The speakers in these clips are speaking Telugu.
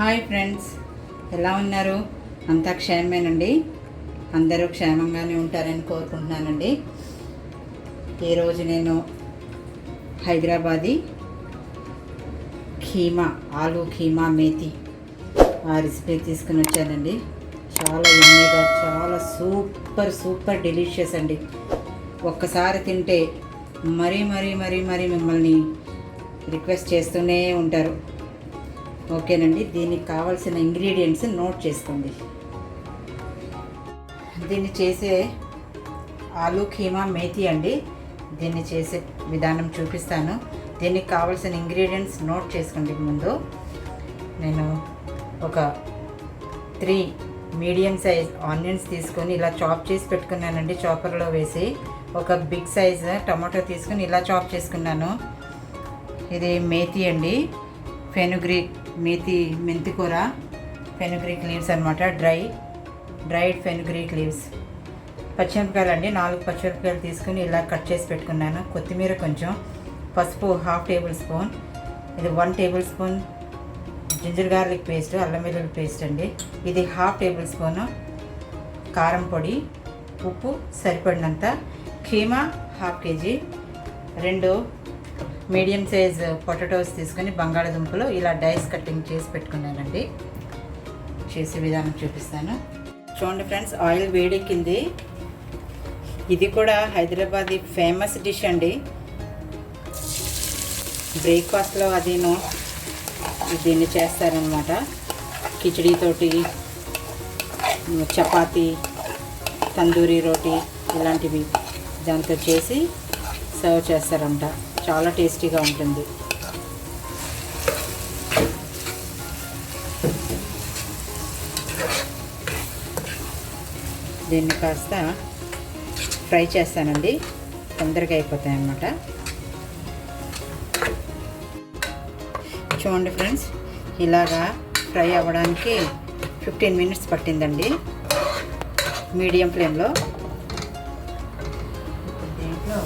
హాయ్ ఫ్రెండ్స్, ఎలా ఉన్నారు? అంతా క్షేమమేనండి. అందరూ క్షేమంగానే ఉంటారని కోరుకుంటున్నానండి. ఈరోజు నేను హైదరాబాదీ ఆలూ కీమా మేతి ఆ రెసిపీ తీసుకుని వచ్చానండి. చాలా యమ్మీగా, చాలా సూపర్ డెలిషియస్ అండి. ఒక్కసారి తింటే మరీ మిమ్మల్ని రిక్వెస్ట్ చేస్తూనే ఉంటారు. ఓకేనండి, దీనికి కావాల్సిన ఇంగ్రీడియంట్స్ నోట్ చేసుకోండి. దీన్ని చేసే ఆలూ కీమా మేతి అండి. దీన్ని చేసే విధానం చూపిస్తాను. దీనికి కావాల్సిన ఇంగ్రీడియంట్స్ నోట్ చేసుకోండి. ముందు నేను ఒక 3 మీడియం సైజ్ ఆనియన్స్ తీసుకొని ఇలా చాప్ చేసి పెట్టుకున్నానండి. చాపర్లో వేసి ఒక బిగ్ సైజ్ టమాటో తీసుకొని ఇలా చాప్ చేసుకున్నాను. ఇది మేతి అండి, ఫెనుగ్రీక్ మేతి, మెంతికూర, ఫెనుగ్రీక్ లీవ్స్ అనమాట, డ్రైడ్ ఫెనుగ్రీక్ లీవ్స్. పచ్చిమిరపకాయలు అండి, 4 పచ్చిమిరపకాయలు తీసుకుని ఇలా కట్ చేసి పెట్టుకున్నాను. కొత్తిమీర కొంచెం, పసుపు 1/2 టేబుల్ స్పూన్, ఇది 1 tablespoon ginger garlic paste, అల్లం వెల్లుల్లి పేస్ట్ అండి. ఇది 1/2 టేబుల్ స్పూను కారం పొడి, ఉప్పు సరిపడినంత, keema 1/2 KG, 2 medium size potatoes తీసుకొని బంగాళదుంపలు ఇలా డైస్ కటింగ్ చేసి పెట్టుకున్నానండి. చేసే విధానం చూపిస్తాను. చూడండి ఫ్రెండ్స్, ఆయిల్ వేడెక్కింది. ఇది కూడా హైదరాబాదీ ఫేమస్ డిష్ అండి. బ్రేక్ఫాస్ట్లో అదిను దీన్ని చేస్తారనమాట. కిచడీతోటి, చపాతీ, తందూరి రోటీ ఇలాంటివి దాంతో చేసి సర్వ్ చేస్తారంట. చాలా టేస్టీగా ఉంటుంది. దీన్ని కాస్త ఫ్రై చేస్తానండి, తొందరగా అయిపోతాయి అన్నమాట. చూడండి ఫ్రెండ్స్, ఇలాగా ఫ్రై అవ్వడానికి 15 మినిట్స్ పట్టిందండి మీడియం ఫ్లేమ్లో. దీంట్లో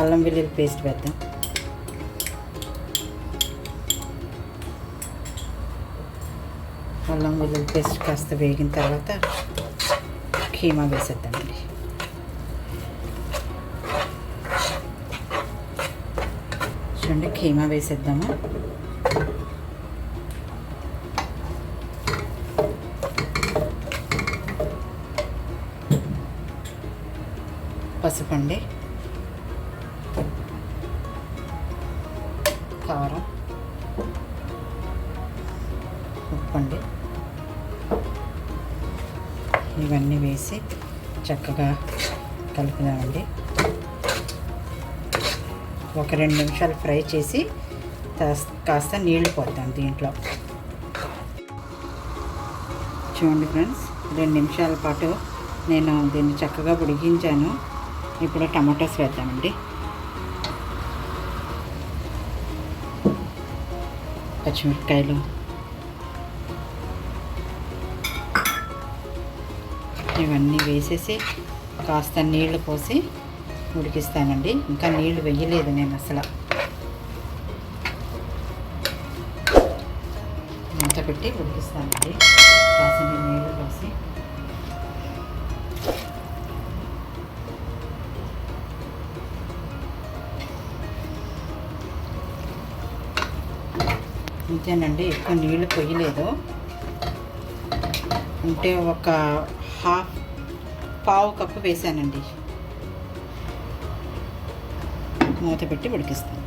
అల్లం వెల్లుల్లి పేస్ట్ వేద్దాం. అల్లం వెల్లుల్లి పేస్ట్ కాస్త వేగిన తర్వాత కీమా వేసేద్దామండి. చూడండి, కీమా వేసేద్దాము. పసుపు అండి, కారం, ఉప్పు అండి, ఇవన్నీ వేసి చక్కగా కలుపుదామండి. ఒక 2 నిమిషాలు ఫ్రై చేసి కాస్త నీళ్లు పోద్దాం దీంట్లో. చూడండి ఫ్రెండ్స్, 2 నిమిషాల పాటు నేను దీన్ని చక్కగా ఉడికించాను. ఇప్పుడు టమాటోస్ వేద్దామండి. పచ్చిమిరపకాయలు, ఇవన్నీ వేసేసి కాస్త నీళ్లు పోసి ఉడికిస్తానండి. ఇంకా నీళ్లు వేయలేదు నేను అసలు. మూత పెట్టి ఉడికిస్తానండి కాస్త నీళ్లు పోసి. ఇంతేనండి, ఎక్కువ నీళ్లు పొయ్యలేదు. అంటే ఒక పావు కప్పు వేసానండి. మూత పెట్టి ఉడికిస్తాను.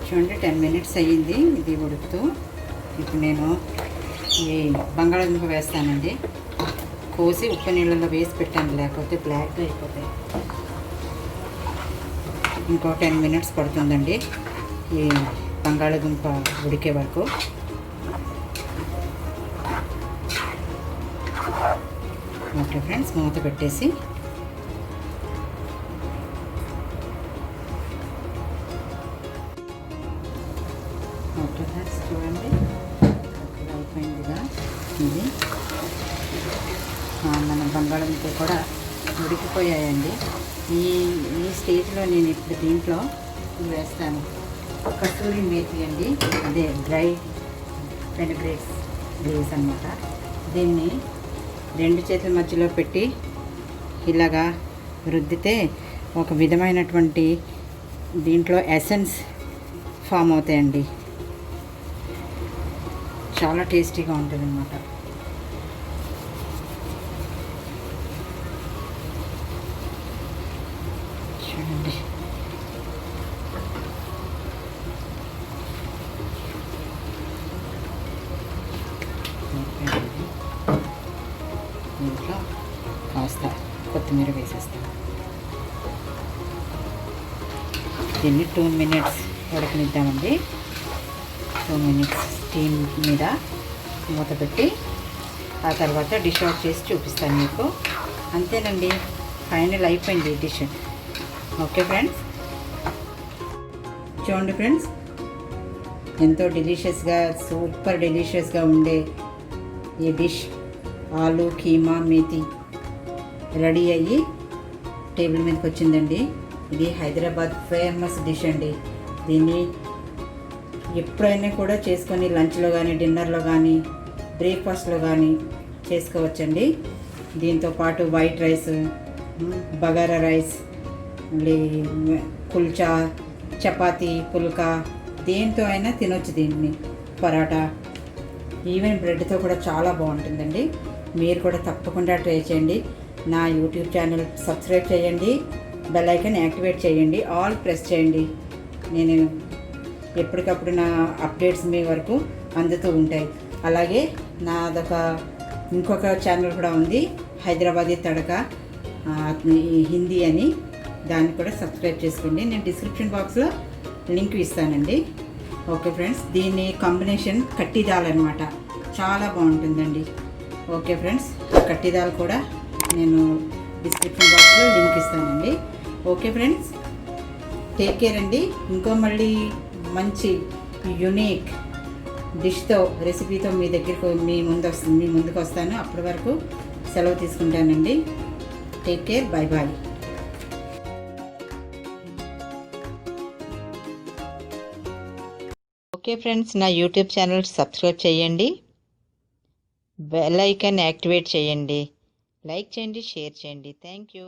చూడండి, 10 మినిట్స్ అయ్యింది ఇది ఉడుకుతూ. ఇప్పుడు నేను ఈ బంగాళదుంప వేస్తానండి. కోసి ఉప్పు నీళ్ళలో వేసి పెట్టాను, లేకపోతే బ్లాక్గా అయిపోతాయి. ఇంకో 10 మినిట్స్ పడుతుందండి ఈ బంగాళదుంప ఉడికే వరకు. ఓకే ఫ్రెండ్స్, మూత పెట్టేసి ఓకే ఫ్రెండ్స్, చూడండి అయిపోయిందిగా. ఇది మన బంగాళదుంప కూడా ఉడికిపోయాయండి. ఈ స్టేజ్లో నేను ఇప్పుడు దీంట్లో వేస్తాను కస్తూరి మేతి అండి, అదే డ్రై వెనిగ్రేట్స్ లీవ్స్ అన్నమాట. దీన్ని 2 చేతుల మధ్యలో పెట్టి ఇలాగా రుద్దితే ఒక విధమైనటువంటి దీంట్లో ఎసెన్స్ ఫామ్ అవుతాయండి. చాలా టేస్టీగా ఉంటుంది అన్నమాట. చూడండి, దీంట్లో కాస్త కొత్తిమీర వేసేస్తాను. దీన్ని 2 minutes ఉడకనిద్దామండి. 2 minutes స్టీమ్ మీద మూత పెట్టి ఆ తర్వాత డిష్ అవుట్ చేసి చూపిస్తాను మీకు. అంతేనండి, ఫైనల్ అయిపోయింది ఈ డిష్. ఓకే ఫ్రెండ్స్, చూడండి ఫ్రెండ్స్, ఎంతో డెలిషియస్గా, సూపర్ డెలిషియస్గా ఉండే ఈ డిష్ ఆలు కీమా మేతి రెడీ అయ్యి టేబుల్ మీదకి వచ్చిందండి. ఇది హైదరాబాద్ ఫేమస్ డిష్ అండి. దీన్ని ఎప్పుడైనా కూడా చేసుకొని లంచ్లో కానీ, డిన్నర్లో కానీ, బ్రేక్ఫాస్ట్లో కానీ చేసుకోవచ్చండి. దీంతో పాటు white rice, bagara rice, kulcha, chapati, phulka, దేంతో అయినా తినొచ్చు. దీన్ని పరాటా, ఈవెన్ బ్రెడ్తో కూడా చాలా బాగుంటుందండి. మీరు కూడా తప్పకుండా ట్రై చేయండి. నా యూట్యూబ్ ఛానల్ సబ్స్క్రైబ్ చేయండి, బెల్ ఐకాన్ యాక్టివేట్ చేయండి, ఆల్ ప్రెస్ చేయండి. నేను ఎప్పటికప్పుడు నా అప్డేట్స్ మీ వరకు అందుతూ ఉంటాయి. అలాగే ఇంకొక ఛానల్ కూడా ఉంది, హైదరాబాదీ తడక హిందీ అని. దాన్ని కూడా సబ్స్క్రైబ్ చేసుకోండి. నేను డిస్క్రిప్షన్ బాక్స్లో లింక్ ఇస్తానండి. ఓకే ఫ్రెండ్స్, దీని కాంబినేషన్ కట్టి దాల్ అనమాట, చాలా బాగుంటుందండి. ఓకే ఫ్రెండ్స్, ఆ కట్టి దాల్ కూడా నేను డిస్క్రిప్షన్ బాక్స్లో లింక్ ఇస్తానండి. ఓకే ఫ్రెండ్స్, టేక్ కేర్ అండి. ఇంకో మళ్ళీ మంచి యునీక్ డిష్తో, రెసిపీతో మీ ముందుకు వస్తాను. అప్పటి వరకు సెలవు తీసుకుంటానండి. Take care, bye bye. Okay friends, నా యూట్యూబ్ ఛానల్ సబ్స్క్రైబ్ చేయండి, బెల్ ఐకాన్ యాక్టివేట్ చేయండి, లైక్ చేయండి, షేర్ చేయండి. Thank you.